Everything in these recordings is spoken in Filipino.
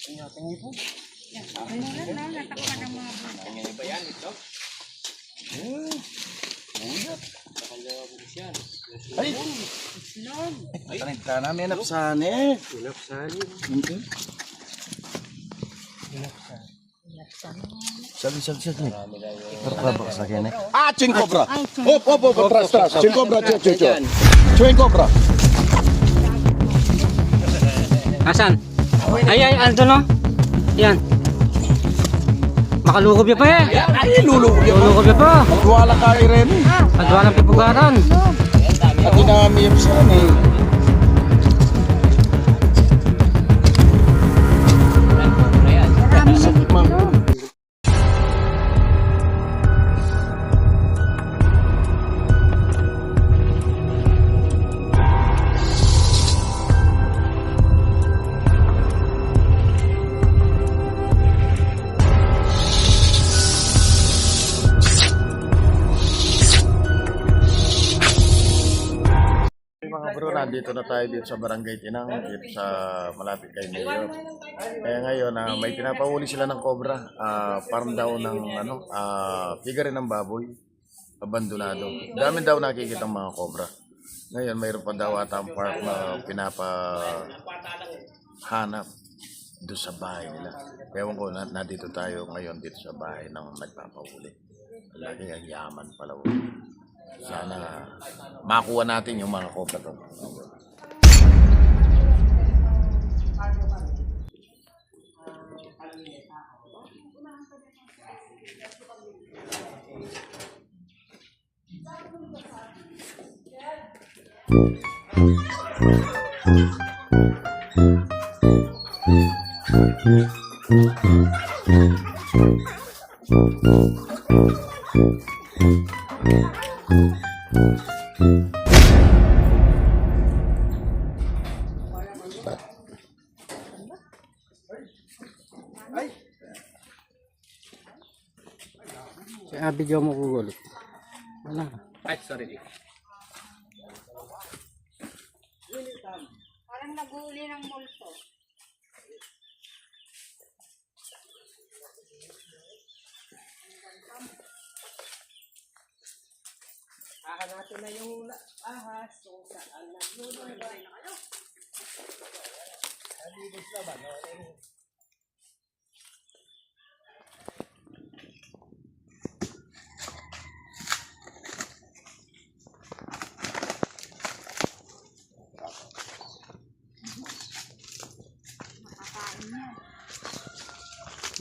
Tingin po. Mura na, natakpan ng mga buto. Tingin ba yan ito? Uyat. Ay! Islog. Tanita namin napsani. Napsani. Okay. Sabi. Berapa sakit nih? Ah, cing cobra. Hop, tras. Cing cobra, Cing cobra. Asan? Ay, ando no? Yan. Makalukob ya pa eh. Ay, lulukob ya pa. Wala kay rin. Adwa ng pipugaran. At dinami yung sana eh. Mga bro, nandito na tayo dito sa Barangay Tinang, dito sa malapit kay Mayor. Kaya ngayon, may pinapahuli sila ng cobra. Farm daw ng figure ng baboy, abandonado. Dami daw nakikita mga cobra. Ngayon, mayroon pa daw atang park na pinapahanap doon sa bahay nila. Ewan ko, nandito tayo ngayon dito sa bahay ng nagpapahuli. Lagi ang yaman pala. Sana makuha natin yung mga cobra to. Video mo gugulo. Wala. Ay, sorry. Parang naghuli ng multo. Hahanapin na yung ahas kung saan naglulong ba na kayo. Halibos na ba?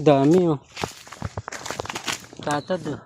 Dami oh. Tatad oh.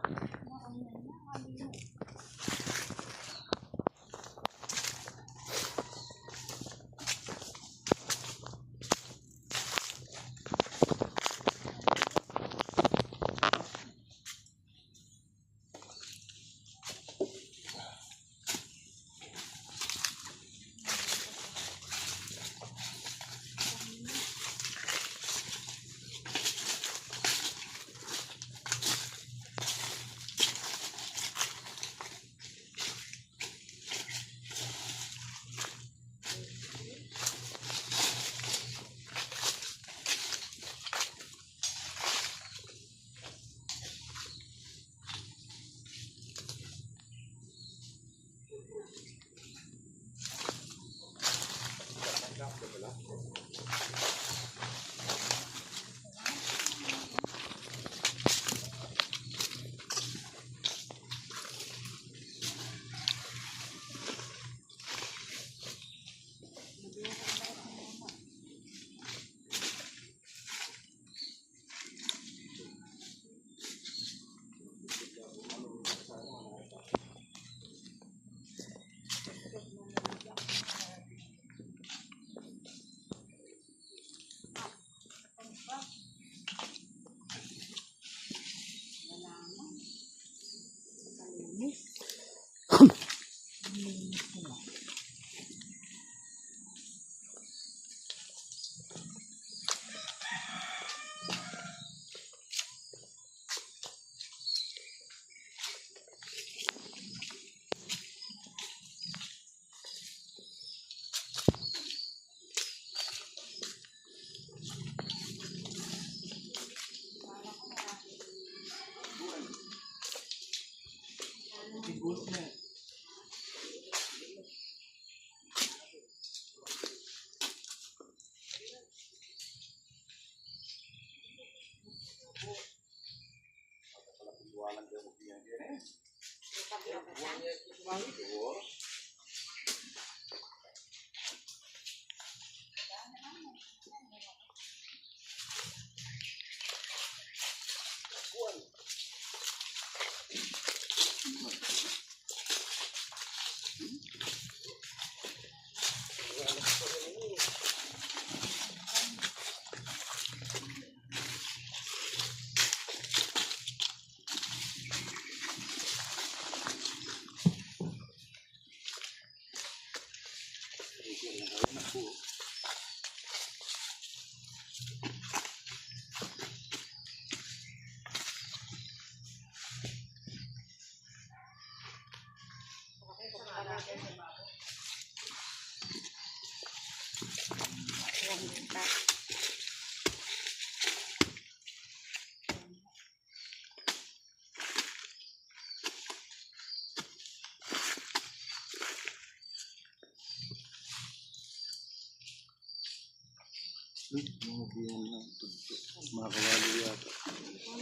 Makawali yata.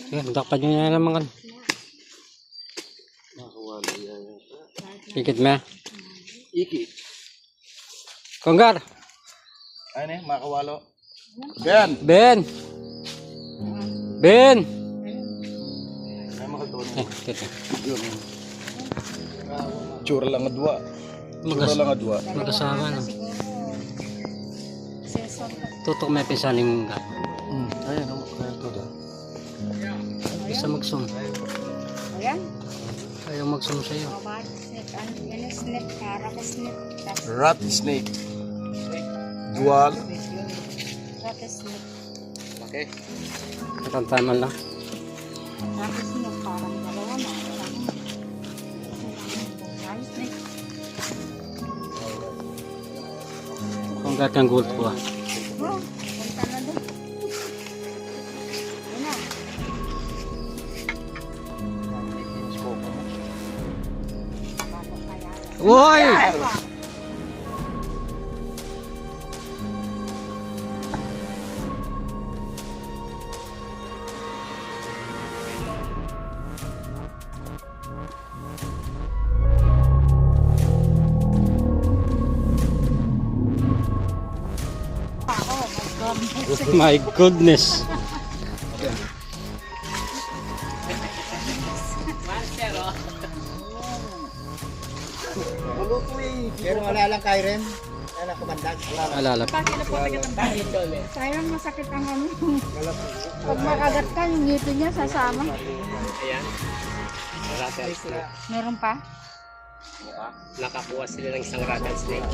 Sige, dakpan nyo na lang mga. Makawali yata. Ikit mo. Iki. Konggar. Ano eh, makawalo. Ben! Ben. Ben. Ay, makatuwa na. Teka. Yun. Tsura lang nga dua. Tsura lang nga dua. Mag-asawa no. Sesor. Tutok may pisaning ka. Ayan, ano kaya ito da? Isa mag-zoom. Ayan. Ayaw mag-zoom sa'yo. Kabad. Snake. Ano yan? Snake. Karak snake. Rat snake. Dual. Rat snake. Okay. Katantaman lang. Rat snake. Parang dalawa na. Rat snake. Konggar kang gold ko ah. Oh, punta na doon. Yun na. Bago kaya. Uy! Oh my God. My goodness. Pero wala lang kayo rin. Anak ko bandag. Alala. Sayang masakit ang ano. Pag makagat ka, yung ngipin niya sasama. Ayan. Rattle snake. Meron pa? Nakakuha sila ng isang rattle snake.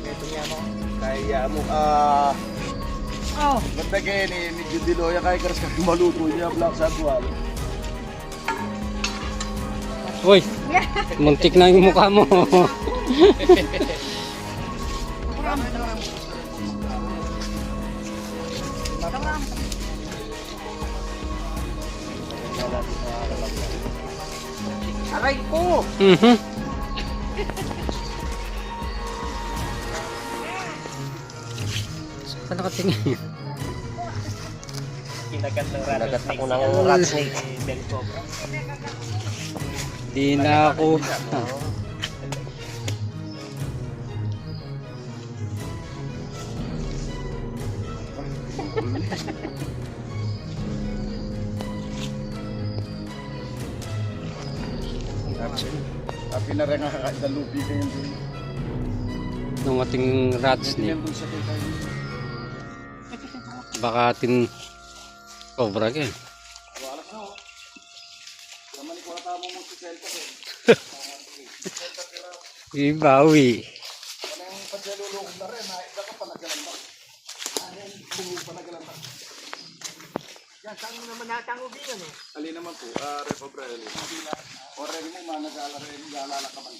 Ito niya mo. Kaya mo, Oh. basta kayo ni medyo diloya kaya karas kami maluto niya. Black sa dual. Uy! Muntik na yung mukha mo. Aray ko! Mhm. Saan ka nakatingin? Kinagat ng rattle snake. Kinagat ako ng rat snake. Bell cobra. Di na ako. Tapi na rin nga kakalupi kayo din. Nung ating rat snake. Yan dun sa tayo. Baka atin cobra ka eh. Wala ka no. Naman ko na tamo mo si Celta ko. Ibawi. Ano yung pagyalulukod na rin, naida ka pa nagalandak. Ano yung bungo pa nagalandak. Yan, saan mo naman natangubin ano? Alin naman po, Recobrel. Already mo, nag-aalala ka man.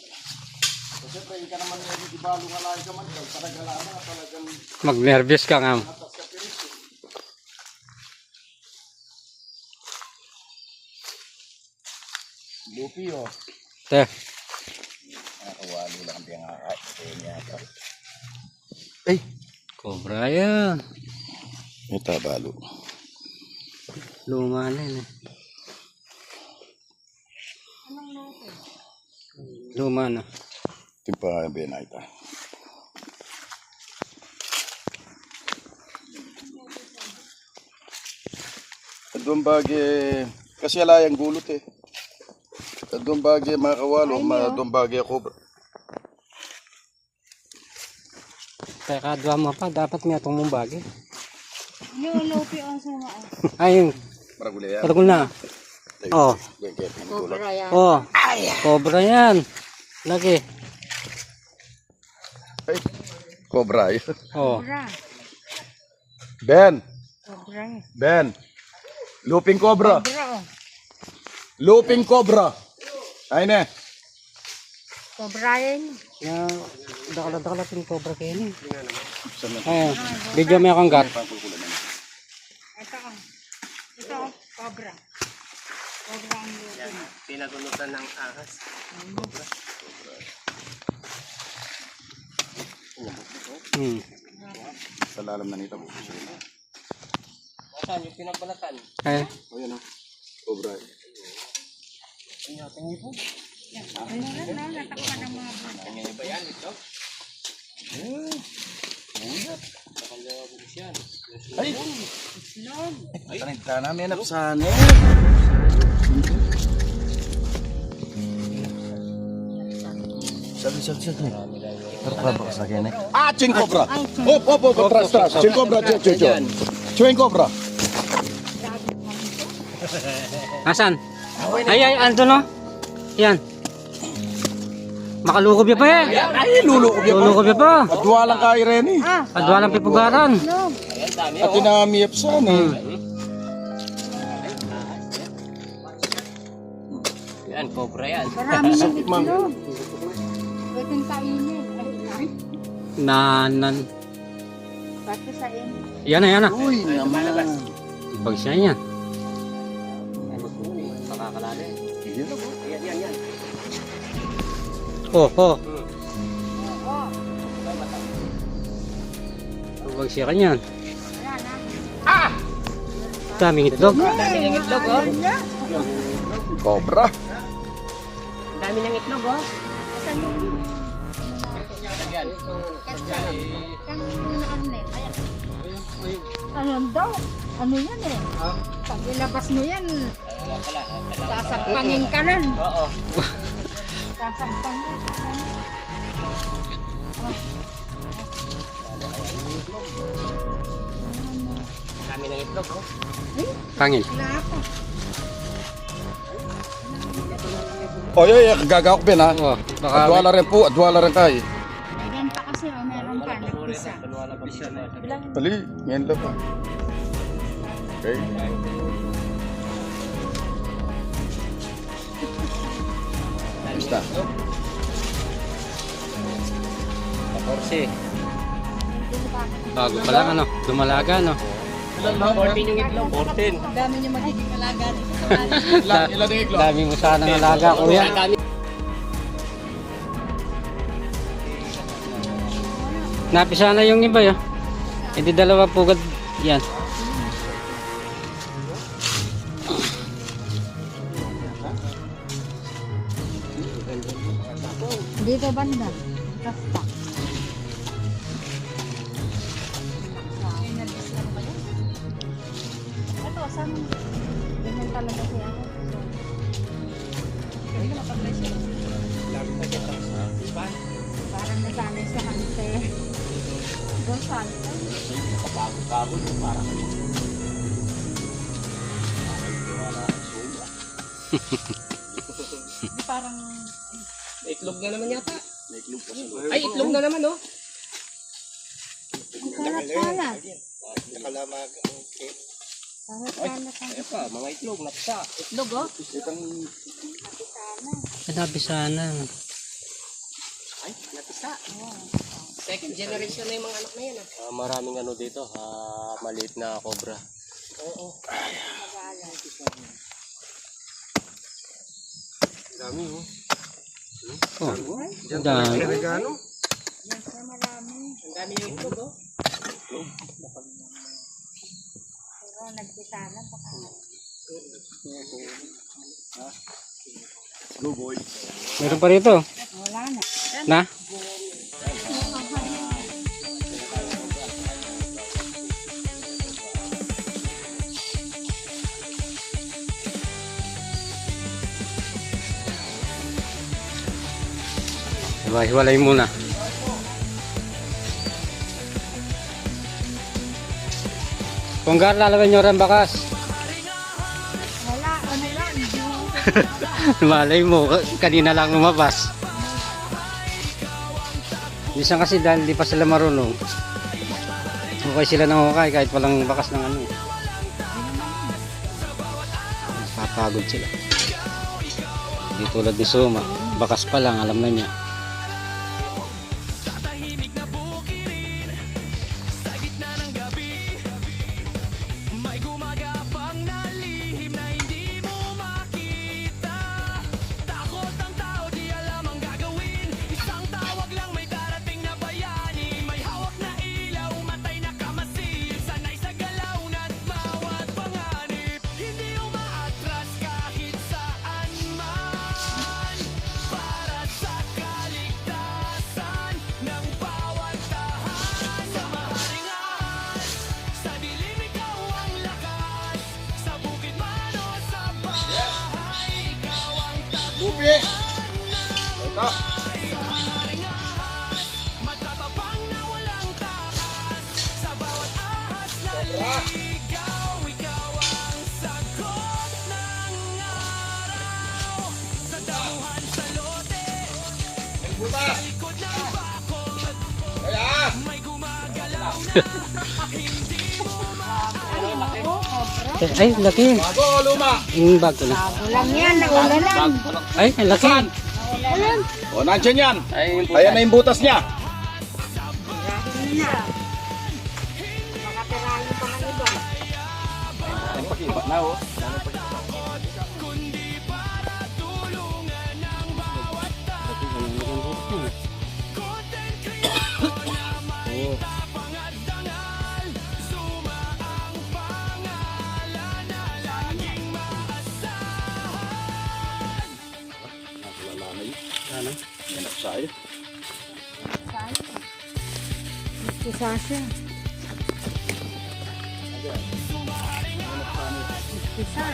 So, siyempre, hindi ka naman yung ibalo nga lahi ka man. Paragala na, talagang Mag-nervous ka nga. atas ka pinis. Lupi, oh. Te. Nakawali lang ang tiyang kakain niya. Cobra yan. Ito, balo. Luma na yun eh. Luma na. Timpa yung benay ito. Doon bagay, kasi alayang gulot eh. Doon bagay mga kawalo, doon bagay cobra. Teka, dua mo pa. Dapat may atong mong bagay. Yung lopi ang suma. Ayun. Maraguli yan. Paragul na. Oh. Cobra yan. Oh. Cobra yan. Lagi. Ay, cobra yun. Oh. Cobra. Ben! Cobra yan. Ben! Looping cobra! Cobra oh. Looping cobra! Ayun eh. Cobra yan. Ya, dakala pin cobra kayo ni. Ayun. Video mo akong gat. Ito oh. Ito oh. Cobra. Cobra ang lopi. Pinagunutan ng ahas. Hmm. Sa lalam na nito. Saan yung pinagbalatan? Eh, O yan o. Cobra. Meron na, natakpan ng mga buta. Ano ba yan ito? Ay! Tanita namin na sa ano. Sabi. Terpabak sa akin eh. Ah, chewing cobra. Hop, tras. Chewing cobra, chewing cobra. asan? Ay, ando no? Yan. Makalukob ya pa eh. Ay, lulukob yan. Lulukob ya pa. Adwa lang kay Reni. Adwalang pipugaran. At tinamiyap sa ano. Yan, cobra yan. Marami ng itlog. Pwedeng kainin. Ay, Nanan. pati sa inyo. Yan na. Uy, naman. Pag siya yan. Makakalala. Yan. Oh. Oo. Pag siya kanyan. Wala na. Daming itlog. Dami ng itlog, oh. Cobra. Dami ng itlog, oh. Saan yung Yan. ano daw? Ano yan eh? Pag ilabas mo yan, sasagpangin ka nun. Oo. Sasagpangin ka nun. Dami ng itlog, oh. Pangil. Wala pa. Oy, gagawak bin ha. Oh, baka Adwala rin tayo. Ayan pa kasi, oh, meron pa. Nagpisa. Tali, ngayon lang pa. Okay. Basta. 14. bago pa lang ano. Dumalaga no. 14 yung itlog, 14. Ang dami niya magiging alaga dito. Ilan yung iglo? Dami mo sana ng alaga kuya. Dami. Napisa na yung iba yun. Hindi dalawa pugad yan. Dito banda. Basta. Ito, saan? Ganyan talaga siya. Parang nasanay sa kante. Doon sante. Parang May itlog na naman yata. Ay, itlog na naman, oh. ang kalat-kalat. Kalat-kalat. Ayan pa, mga itlog, napsa. Itlog, oh. Napisa na. Ay, napisa. Second generation na yung mga anak na yan, ah. Maraming ano dito, maliit na cobra. Oo. Dami, oh. Oh, dami. Regalo. Yan siya marami. Ang dami yung itlog, oh. Pero nagpisa na baka. Blue boy. Meron pa rito. Wala na. Na? Hiwalay muna. Kung lalagyan nyo rin bakas. Wala, ano lang. Malay mo, kanina lang lumabas. Minsan kasi dahil di pa sila marunong. Hukay sila ng hukay kahit walang bakas ng ano. Papagod sila. Hindi tulad ni Suma. Bakas pa lang, alam na niya. Pipi! Ito. Ay, laki. Bago o luma? Yung bag ko na. Ulang yan, naulanan. Ay, ang laki. O, nandiyan yan. Ay, yung Ayan na yung butas niya. Rahin na. Makapirahin pa ng iba. Ang pakiba na, oh. Ano? Hanap sa'yo. Kisasya. Kisa.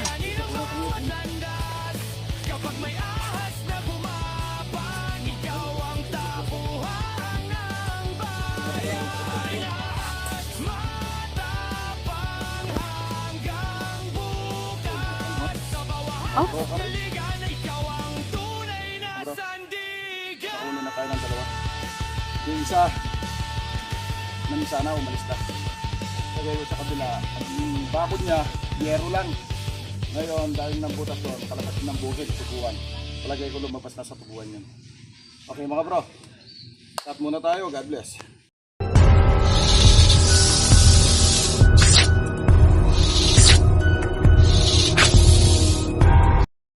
Nauna na kayo ng dalawa. Yung isa, namisa na, umalis na. Kaya sa kabila, yung bakod niya, yero lang. Ngayon, dahil ng butas doon, kalabas ng bukid, tubuan. Palagay ko lumabas na sa tubuan yun. Okay mga bro, start muna tayo. God bless.